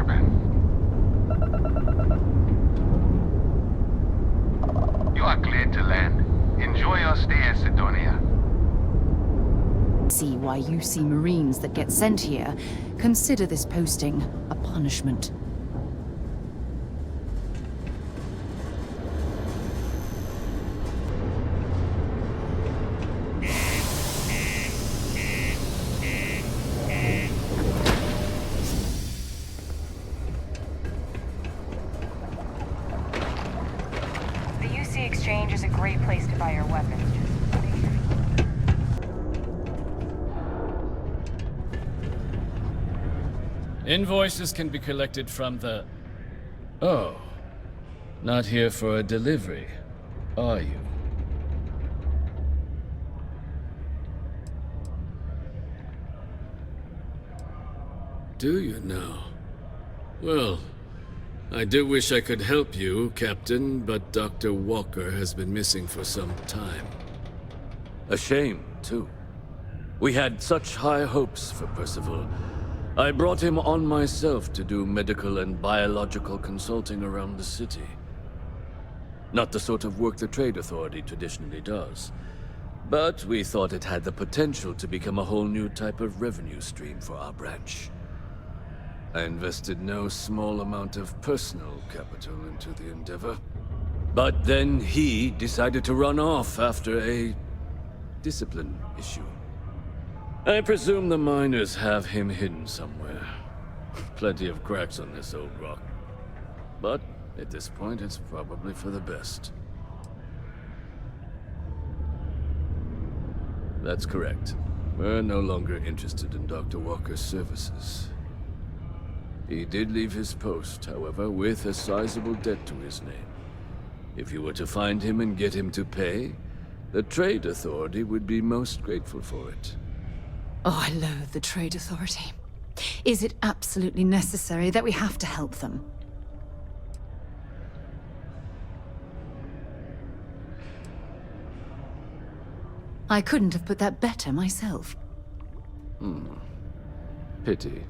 contraband. You are cleared to land. Enjoy your stay at Sidonia. See why you see Marines that get sent here. Consider this posting a punishment. The UC Exchange is a great place to buy your weapons. Invoices can be collected from the... Oh. Not here for a delivery, are you? Do you now? Well, I do wish I could help you, Captain, but Dr. Walker has been missing for some time. A shame, too. We had such high hopes for Percival. I brought him on myself to do medical and biological consulting around the city. Not the sort of work the Trade Authority traditionally does, but we thought it had the potential to become a whole new type of revenue stream for our branch. I invested no small amount of personal capital into the endeavor. But then he decided to run off after a discipline issue. I presume the miners have him hidden somewhere. Plenty of cracks on this old rock. But at this point, it's probably for the best. That's correct. We're no longer interested in Dr. Walker's services. He did leave his post, however, with a sizable debt to his name. If you were to find him and get him to pay, the Trade Authority would be most grateful for it. Oh, I loathe the Trade Authority. Is it absolutely necessary that we have to help them? I couldn't have put that better myself. Pity.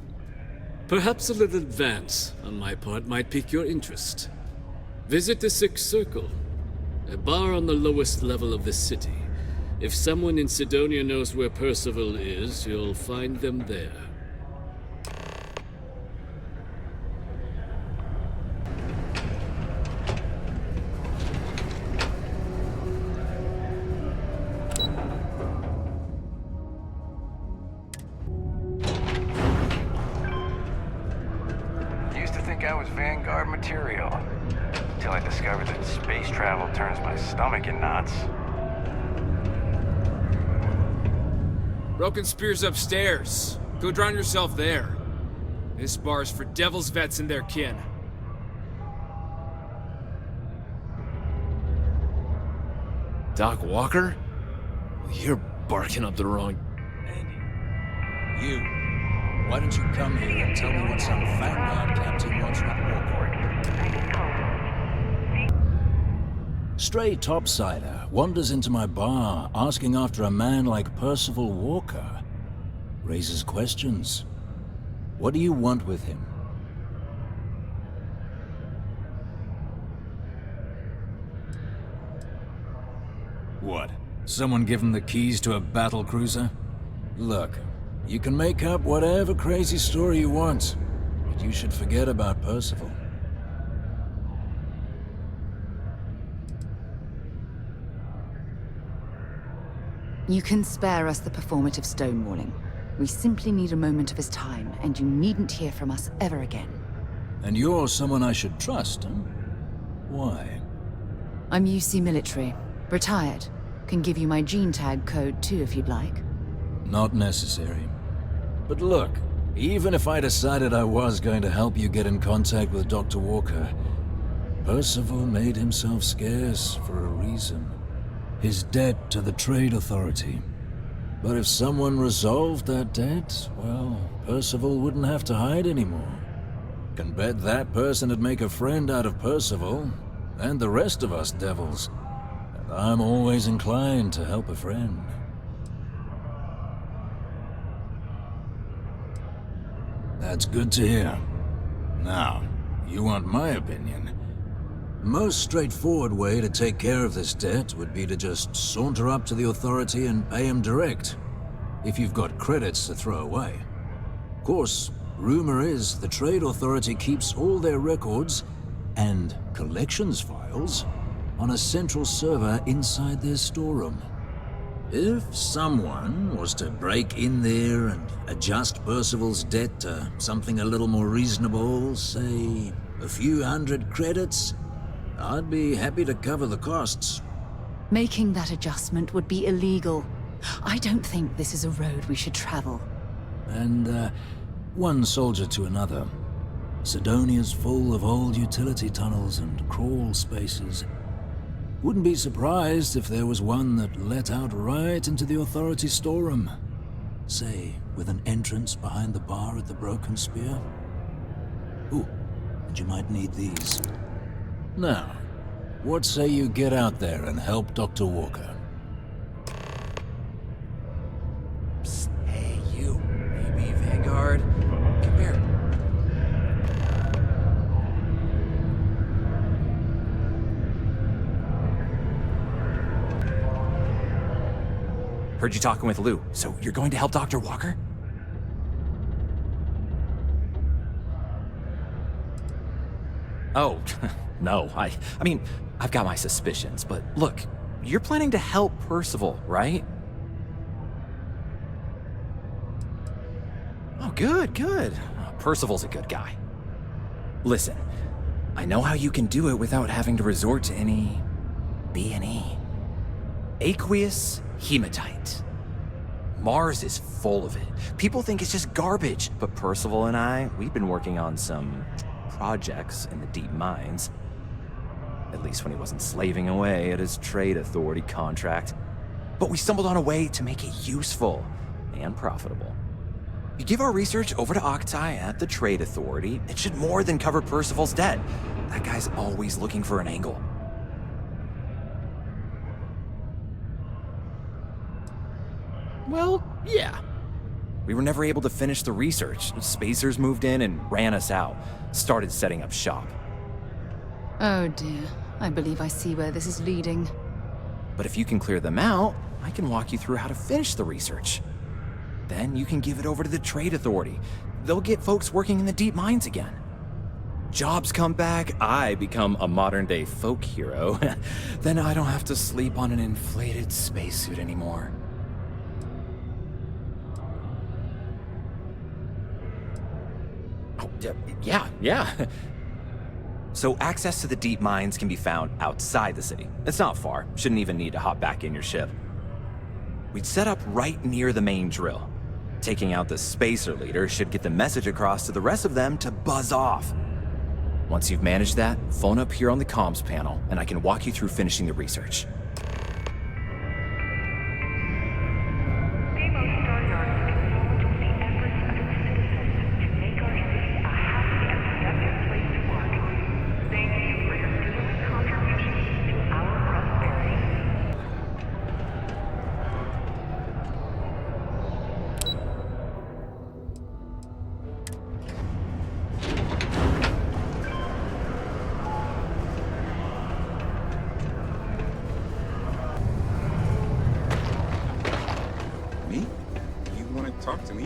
Perhaps a little advance on my part might pique your interest. Visit the Sixth Circle, a bar on the lowest level of the city. If someone in Sidonia knows where Percival is, you'll find them there. Used to think I was Vanguard material, until I discovered that space travel turns my stomach in knots. Broken Spear's upstairs. Go drown yourself there. This bar's for Devil's vets and their kin. Doc Walker? You're barking up the wrong... Andy. You. Why don't you come here and tell me what some Vanguard captain wants with Walker? Stray topsider wanders into my bar asking after a man like Percival Walker. Raises questions. What do you want with him? What? Someone give him the keys to a battle cruiser? Look, you can make up whatever crazy story you want, but you should forget about Percival. You can spare us the performative stonewalling. We simply need a moment of his time, and you needn't hear from us ever again. And you're someone I should trust, huh? Why? I'm UC military. Retired. Can give you my gene tag code too if you'd like. Not necessary. But look, even if I decided I was going to help you get in contact with Dr. Walker, Percival made himself scarce for a reason. His debt to the Trade Authority. But if someone resolved that debt, well, Percival wouldn't have to hide anymore. Can bet that person would make a friend out of Percival, and the rest of us devils. And I'm always inclined to help a friend. That's good to hear. Now, you want my opinion? Most straightforward way to take care of this debt would be to just saunter up to the authority and pay him direct, if you've got credits to throw away. Of course, rumor is the Trade Authority keeps all their records and collections files on a central server inside their storeroom. If someone was to break in there and adjust Percival's debt to something a little more reasonable, say a few hundred credits, I'd be happy to cover the costs. Making that adjustment would be illegal. I don't think this is a road we should travel. And, one soldier to another. Sidonia's full of old utility tunnels and crawl spaces. Wouldn't be surprised if there was one that let out right into the authority storeroom. Say, with an entrance behind the bar at the Broken Spear. Ooh, and you might need these. Now, what say you get out there and help Dr. Walker? Psst, hey, you. Maybe Vanguard. Come here. Heard you talking with Lou, so you're going to help Dr. Walker? Oh, no, I mean, I've got my suspicions, but look, you're planning to help Percival, right? Oh, good. Percival's a good guy. Listen, I know how you can do it without having to resort to any B&E. Aqueous hematite. Mars is full of it. People think it's just garbage, but Percival and I, we've been working on some projects in the deep mines. At least when he wasn't slaving away at his trade authority contract. But we stumbled on a way to make it useful and profitable. You give our research over to Octai at the trade authority, it should more than cover Percival's debt. That guy's always looking for an angle. Well, yeah. We were never able to finish the research. Spacers moved in and ran us out. Started setting up shop. Oh dear. I believe I see where this is leading. But if you can clear them out, I can walk you through how to finish the research. Then you can give it over to the trade authority. They'll get folks working in the deep mines again. Jobs come back, I become a modern-day folk hero. Then I don't have to sleep on an inflated spacesuit anymore. Oh, yeah. So access to the deep mines can be found outside the city. It's not far. Shouldn't even need to hop back in your ship. We'd set up right near the main drill. Taking out the spacer leader should get the message across to the rest of them to buzz off. Once you've managed that, phone up here on the comms panel, and I can walk you through finishing the research. Me? You want to talk to me?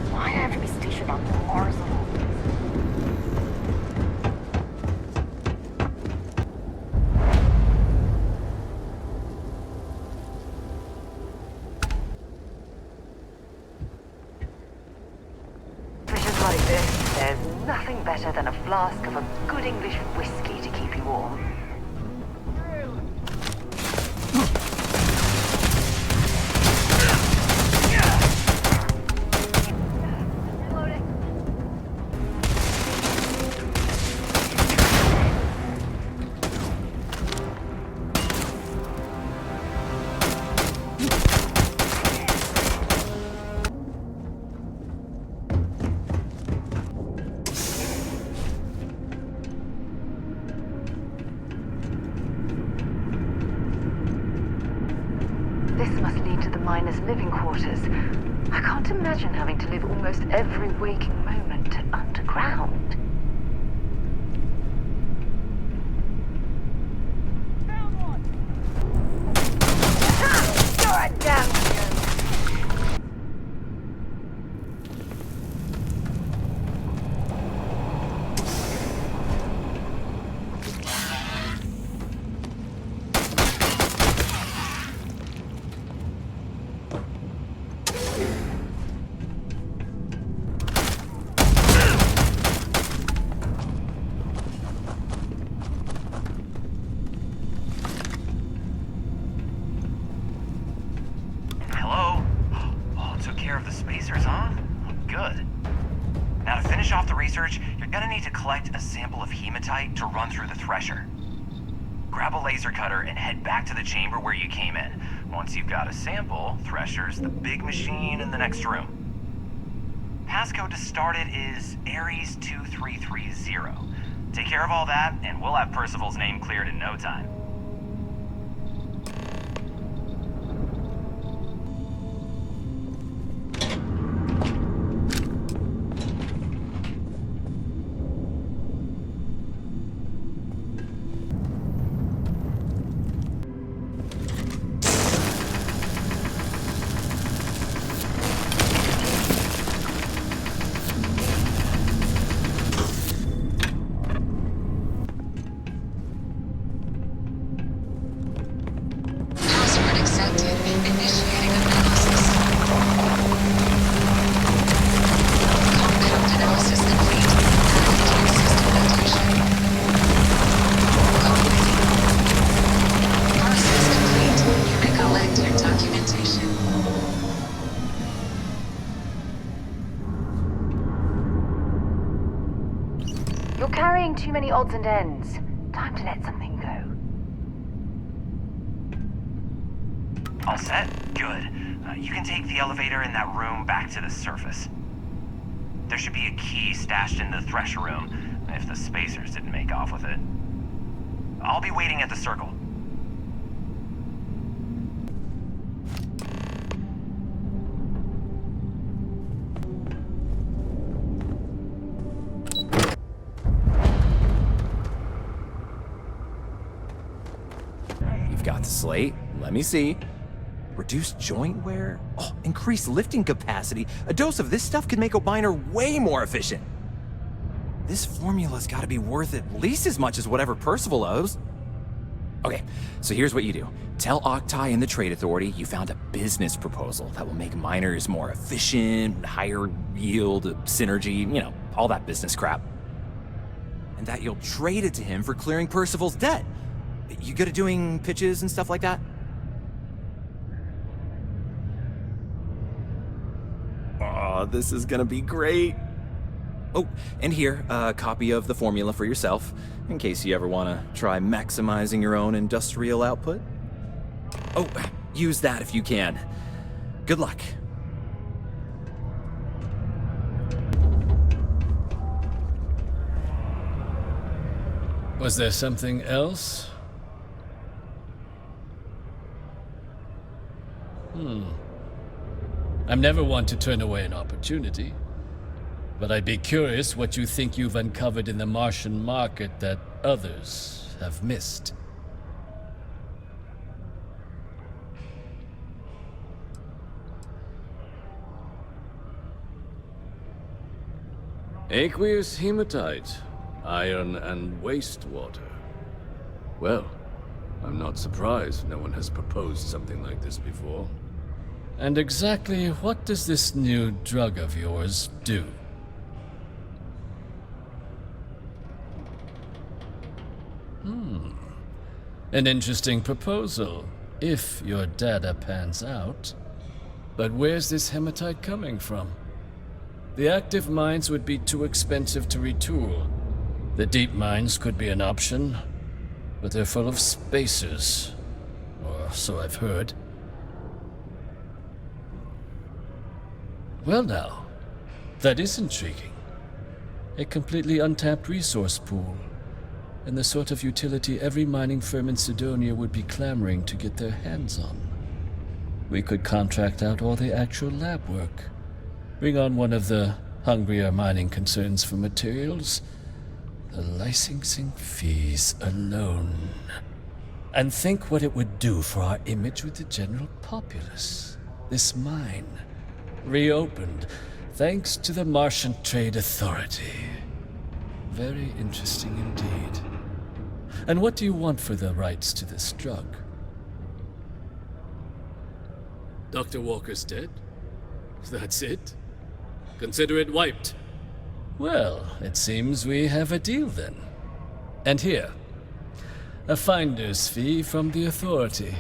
Why do I have to be stationed on Mars? Like this, there's nothing better than a flask of a good English whiskey to keep you warm. This must lead to the miners' living quarters. I can't imagine having to live almost every waking moment underground. You're a damn joke. Hello? Oh, took care of the spacers, huh? Good. Now to finish off the research, you're gonna need to collect a sample of hematite to run through the thresher. Grab a laser cutter and head back to the chamber where you came in. Once you've got a sample, Thresher's the big machine in the next room. Passcode to start it is Ares 2330. Take care of all that, and we'll have Percival's name cleared in no time. Password accepted. Initiating analysis. Compound analysis complete. Activating system notation. Awaiting. Process complete. You may collect your documentation. You're carrying too many odds and ends. Time to let something go. All set? Good. You can take the elevator in that room back to the surface. There should be a key stashed in the Thresher room, if the spacers didn't make off with it. I'll be waiting at the circle. You've got the slate. Let me see. Reduced joint wear? Oh, increased lifting capacity. A dose of this stuff could make a miner way more efficient. This formula's gotta be worth at least as much as whatever Percival owes. Okay, so here's what you do. Tell Octai and the Trade Authority you found a business proposal that will make miners more efficient, higher yield, synergy, all that business crap. And that you'll trade it to him for clearing Percival's debt. You good at doing pitches and stuff like that? Oh, this is gonna be great. Oh, and here, a copy of the formula for yourself, in case you ever want to try maximizing your own industrial output. Oh, use that if you can. Good luck. Was there something else? I'm never one to turn away an opportunity. But I'd be curious what you think you've uncovered in the Martian market that others have missed. Aqueous hematite, iron and wastewater. Well, I'm not surprised no one has proposed something like this before. And exactly what does this new drug of yours do? An interesting proposal, if your data pans out. But where's this hematite coming from? The active mines would be too expensive to retool. The deep mines could be an option, but they're full of spacers. Or so I've heard. Well now, that is intriguing. A completely untapped resource pool, and the sort of utility every mining firm in Sidonia would be clamoring to get their hands on. we could contract out all the actual lab work. Bring on one of the hungrier mining concerns for materials. The licensing fees alone. And think what it would do for our image with the general populace. This mine, reopened thanks to the Martian Trade Authority. Very interesting indeed. And what do you want for the rights to this drug? Dr. Walker's dead? That's it? Consider it wiped. Well, it seems we have a deal then. And here, a finder's fee from the Authority.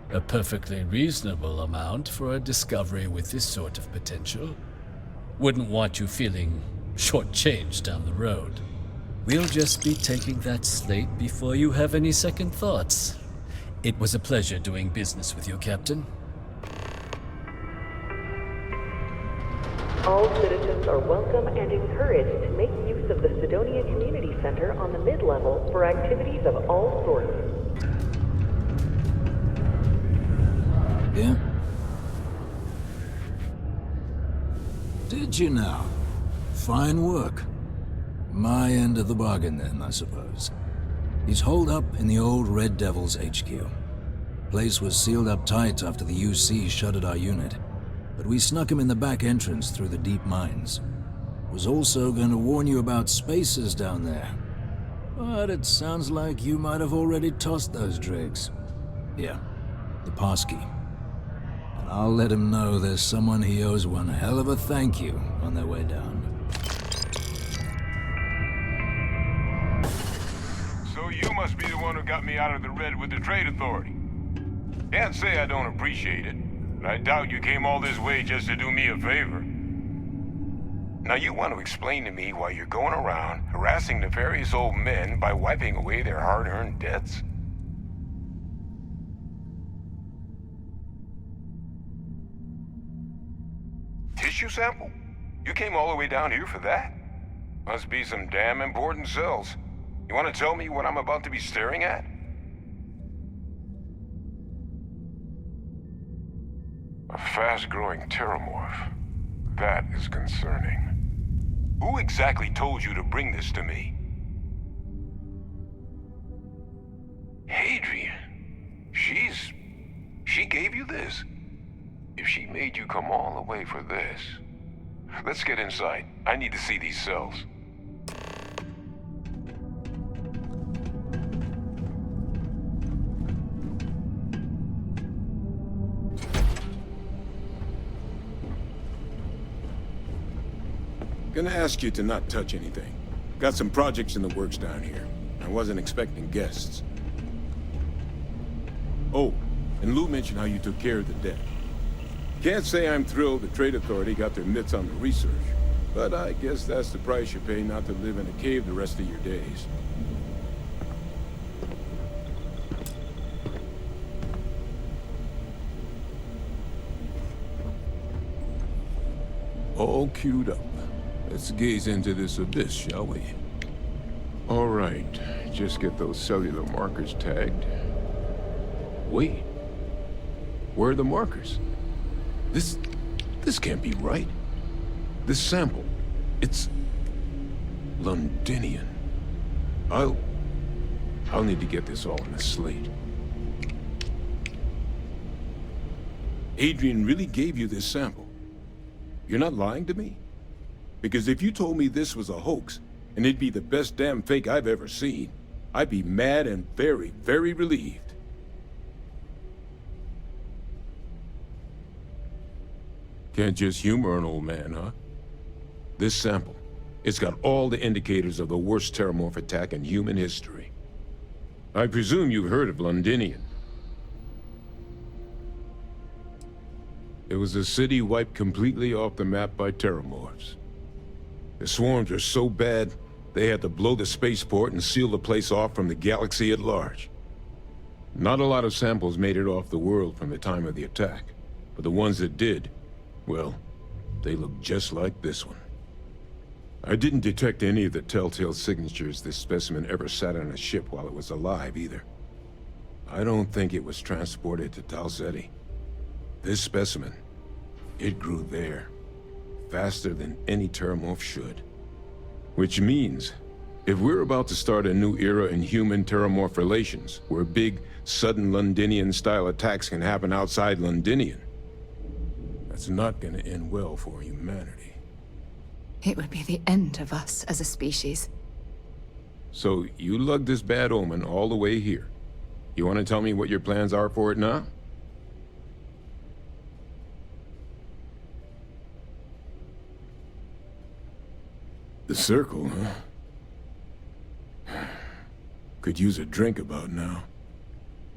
A perfectly reasonable amount for a discovery with this sort of potential. Wouldn't want you feeling shortchanged down the road. We'll just be taking that slate before you have any second thoughts. It was a pleasure doing business with you, Captain. All citizens are welcome and encouraged to make use of the Sidonia Community Center on the mid-level for activities of all sorts. Yeah? Did you now? Fine work. My end of the bargain then, I suppose. He's holed up in the old Red Devil's HQ. Place was sealed up tight after the UC shuttered our unit, but we snuck him in the back entrance through the deep mines. Was also going to warn you about spacers down there. But it sounds like you might have already tossed those dregs. Yeah, the passkey. And I'll let him know there's someone he owes one hell of a thank you on their way down. So you must be the one who got me out of the red with the Trade Authority. Can't say I don't appreciate it, but I doubt you came all this way just to do me a favor. Now you want to explain to me why you're going around harassing nefarious old men by wiping away their hard-earned debts? Tissue sample? You came all the way down here for that? Must be some damn important cells. You want to tell me what I'm about to be staring at? A fast-growing terramorph. That is concerning. Who exactly told you to bring this to me? Hadrian. She gave you this? If she made you come all the way for this... Let's get inside. I need to see these cells. Gonna ask you to not touch anything. Got some projects in the works down here. I wasn't expecting guests. Oh, and Lou mentioned how you took care of the debt. Can't say I'm thrilled the Trade Authority got their mitts on the research, but I guess that's the price you pay not to live in a cave the rest of your days. All queued up. Let's gaze into this abyss, shall we? All right, just get those cellular markers tagged. Wait, where are the markers? This can't be right. This sample, it's Londinian. I'll need to get this all in a slate. Adrian really gave you this sample. You're not lying to me? Because if you told me this was a hoax, and it'd be the best damn fake I've ever seen, I'd be mad and very, very relieved. Can't just humor an old man, huh? This sample, it's got all the indicators of the worst terramorph attack in human history. I presume you've heard of Londinian. It was a city wiped completely off the map by terramorphs. The swarms were so bad, they had to blow the spaceport and seal the place off from the galaxy at large. Not a lot of samples made it off the world from the time of the attack, but the ones that did, well, they look just like this one. I didn't detect any of the telltale signatures this specimen ever sat on a ship while it was alive, either. I don't think it was transported to Tal Ceti. This specimen, it grew there. Faster than any Terramorph should. Which means, if we're about to start a new era in human-Terramorph relations, where big, sudden Londinian-style attacks can happen outside Londinian, that's not gonna end well for humanity. It would be the end of us as a species. So, you lugged this bad omen all the way here. You want to tell me what your plans are for it now? The circle, huh? Could use a drink about now.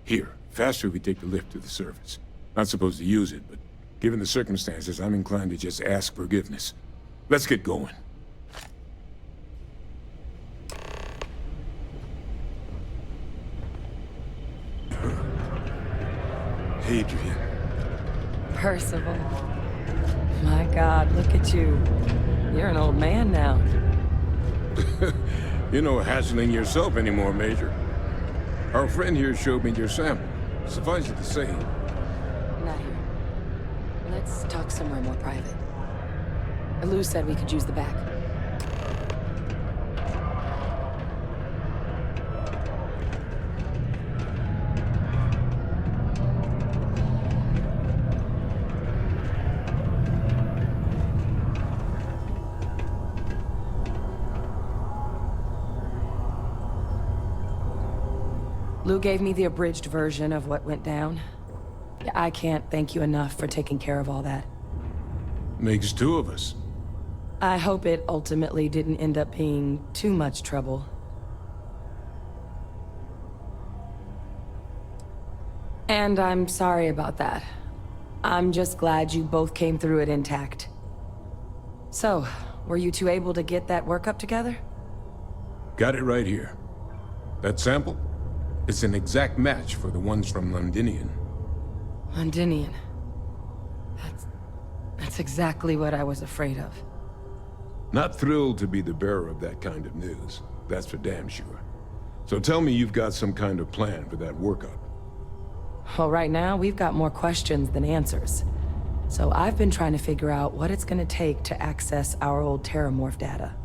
Here, faster we take the lift to the surface. Not supposed to use it, but given the circumstances, I'm inclined to just ask forgiveness. Let's get going. Adrian. Percival. My God, look at you. You're an old man now. You're no hassling yourself anymore, Major. Our friend here showed me your sample. Suffice it to say... Not here. Let's talk somewhere more private. Lou said we could use the back. Lou gave me the abridged version of what went down. I can't thank you enough for taking care of all that. Makes two of us. I hope it ultimately didn't end up being too much trouble. And I'm sorry about that. I'm just glad you both came through it intact. So, were you two able to get that workup together? Got it right here. That sample? It's an exact match for the ones from Londinian. Londinian. That's exactly what I was afraid of. Not thrilled to be the bearer of that kind of news. That's for damn sure. So tell me you've got some kind of plan for that workup. Well, right now, we've got more questions than answers. So I've been trying to figure out what it's gonna take to access our old Terramorph data.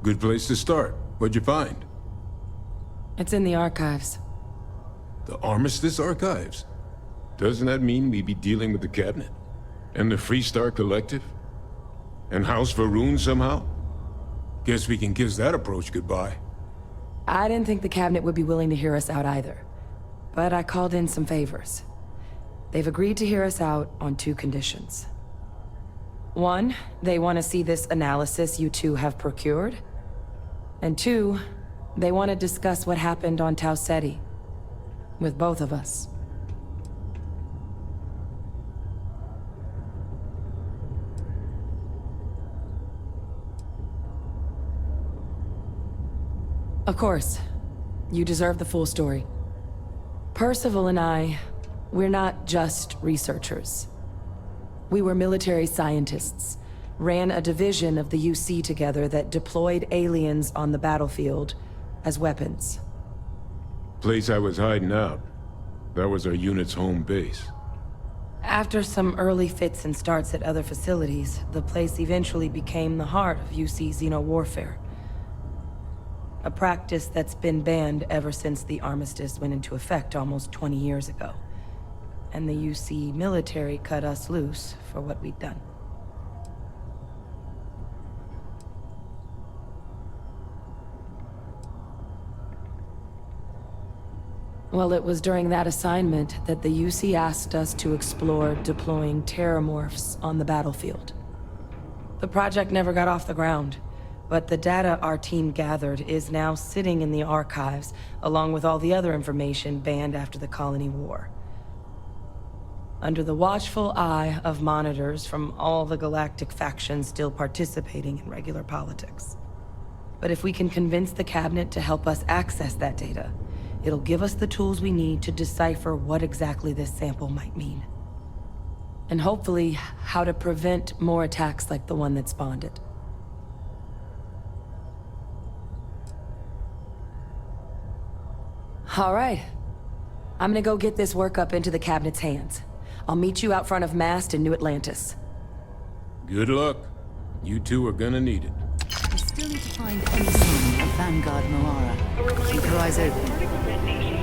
Good place to start. What'd you find? It's in the archives. The Armistice Archives? Doesn't that mean we'd be dealing with the Cabinet? And the Freestar Collective? And House Varun somehow? Guess we can kiss that approach goodbye. I didn't think the Cabinet would be willing to hear us out either. But I called in some favors. They've agreed to hear us out on two conditions. One, they want to see this analysis you two have procured. And two, they want to discuss what happened on Tau Ceti. With both of us. Of course, you deserve the full story. Percival and I, we're not just researchers. We were military scientists, ran a division of the UC together that deployed aliens on the battlefield as weapons. Place I was hiding out. That was our unit's home base. After some early fits and starts at other facilities, the place eventually became the heart of UC xeno-warfare. A practice that's been banned ever since the armistice went into effect almost 20 years ago. And the UC military cut us loose for what we'd done. Well, it was during that assignment that the UC asked us to explore deploying terramorphs on the battlefield. The project never got off the ground, but the data our team gathered is now sitting in the archives, along with all the other information banned after the Colony War. Under the watchful eye of monitors from all the galactic factions still participating in regular politics. But if we can convince the Cabinet to help us access that data, it'll give us the tools we need to decipher what exactly this sample might mean. And hopefully, how to prevent more attacks like the one that spawned it. All right. I'm gonna go get this work up into the Cabinet's hands. I'll meet you out front of Mast in New Atlantis. Good luck. You two are gonna need it. We still need to find any sign of Vanguard Moara. Keep your eyes open. Particle detonation